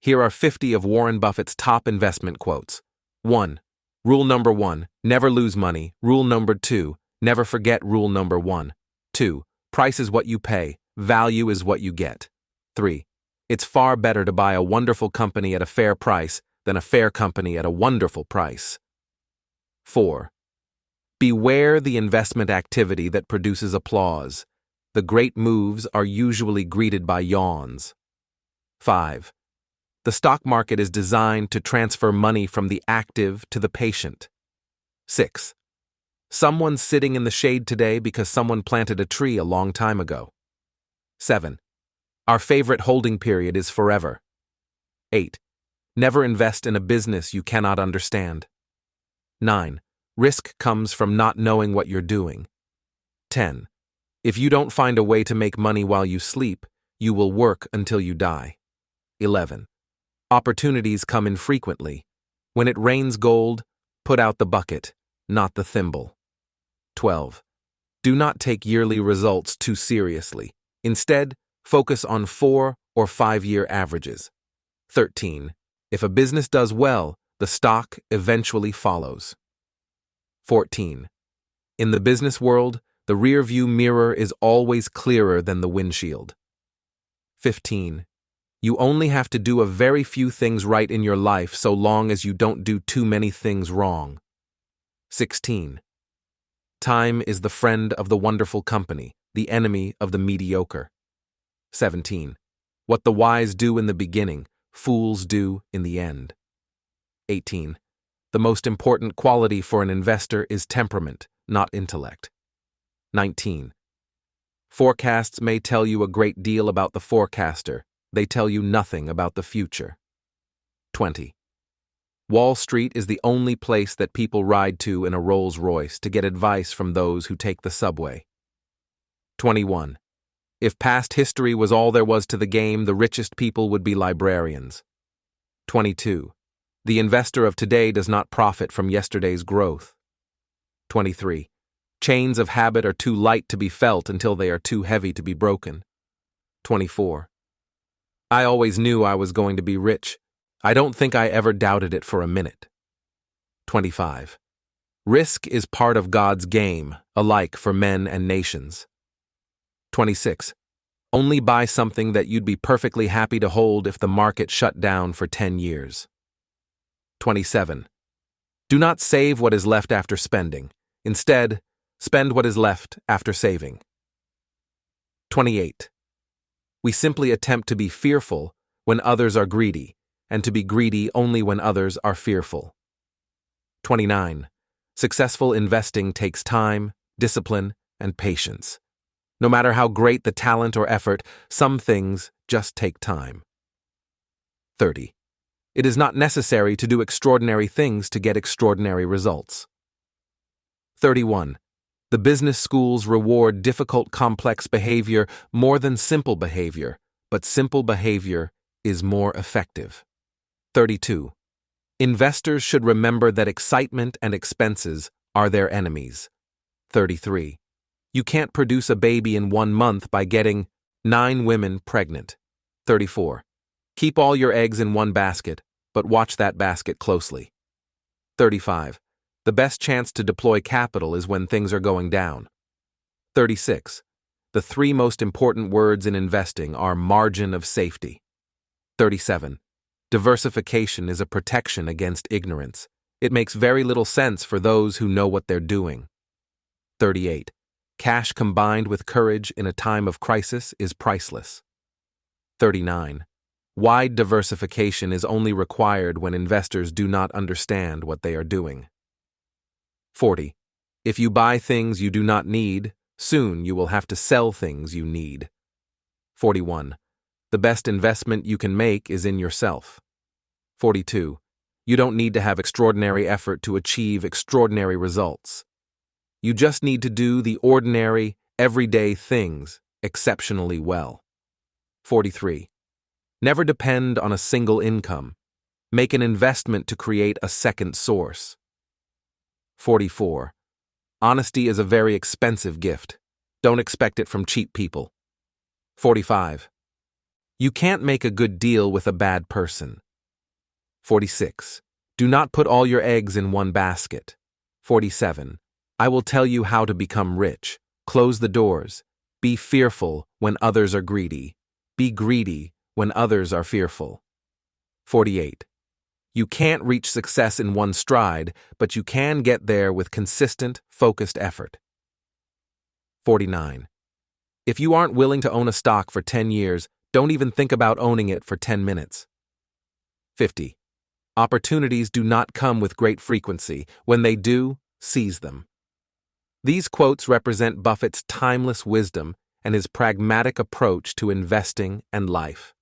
Here are 50 of Warren Buffett's top investment quotes. 1. Rule number 1, never lose money. Rule number 2, never forget rule number 1. 2. Price is what you pay, value is what you get. 3. It's far better to buy a wonderful company at a fair price than a fair company at a wonderful price. 4. Beware the investment activity that produces applause. The great moves are usually greeted by yawns. 5. The stock market is designed to transfer money from the active to the patient. 6. Someone's sitting in the shade today because someone planted a tree a long time ago. 7. Our favorite holding period is forever. 8. Never invest in a business you cannot understand. 9. Risk comes from not knowing what you're doing. 10. If you don't find a way to make money while you sleep, you will work until you die. 11. Opportunities come infrequently. When it rains gold, put out the bucket, not the thimble. 12. Do not take yearly results too seriously. Instead, focus on 4 or 5-year averages. 13. If a business does well, the stock eventually follows. 14. In the business world, the rearview mirror is always clearer than the windshield. 15. You only have to do a very few things right in your life so long as you don't do too many things wrong. 16. Time is the friend of the wonderful company, the enemy of the mediocre. 17. What the wise do in the beginning, fools do in the end. 18. The most important quality for an investor is temperament, not intellect. 19. Forecasts may tell you a great deal about the forecaster. They tell you nothing about the future. 20. Wall Street is the only place that people ride to in a Rolls-Royce to get advice from those who take the subway. 21. If past history was all there was to the game, the richest people would be librarians. 22. The investor of today does not profit from yesterday's growth. 23. Chains of habit are too light to be felt until they are too heavy to be broken. 24. I always knew I was going to be rich. I don't think I ever doubted it for a minute. 25. Risk is part of God's game, alike for men and nations. 26. Only buy something that you'd be perfectly happy to hold if the market shut down for 10 years. 27. Do not save what is left after spending. Instead, spend what is left after saving. 28. We simply attempt to be fearful when others are greedy, and to be greedy only when others are fearful. 29. Successful investing takes time, discipline, and patience. No matter how great the talent or effort, some things just take time. 30. It is not necessary to do extraordinary things to get extraordinary results. 31. The business schools reward difficult, complex behavior more than simple behavior, but simple behavior is more effective. 32. Investors should remember that excitement and expenses are their enemies. 33. You can't produce a baby in 1 month by getting 9 women pregnant. 34. Keep all your eggs in one basket, but watch that basket closely. 35. The best chance to deploy capital is when things are going down. 36. The 3 most important words in investing are margin of safety. 37. Diversification is a protection against ignorance. It makes very little sense for those who know what they're doing. 38. Cash combined with courage in a time of crisis is priceless. 39. Wide diversification is only required when investors do not understand what they are doing. 40. If you buy things you do not need, soon you will have to sell things you need. 41. The best investment you can make is in yourself. 42. You don't need to have extraordinary effort to achieve extraordinary results. You just need to do the ordinary, everyday things exceptionally well. 43. Never depend on a single income. Make an investment to create a second source. 44. Honesty is a very expensive gift. Don't expect it from cheap people. 45. You can't make a good deal with a bad person. 46. Do not put all your eggs in one basket. 47. I will tell you how to become rich. Close the doors. Be fearful when others are greedy. Be greedy when others are fearful. 48. You can't reach success in one stride, but you can get there with consistent, focused effort. 49. If you aren't willing to own a stock for 10 years, don't even think about owning it for 10 minutes. 50. Opportunities do not come with great frequency. When they do, seize them. These quotes represent Buffett's timeless wisdom and his pragmatic approach to investing and life.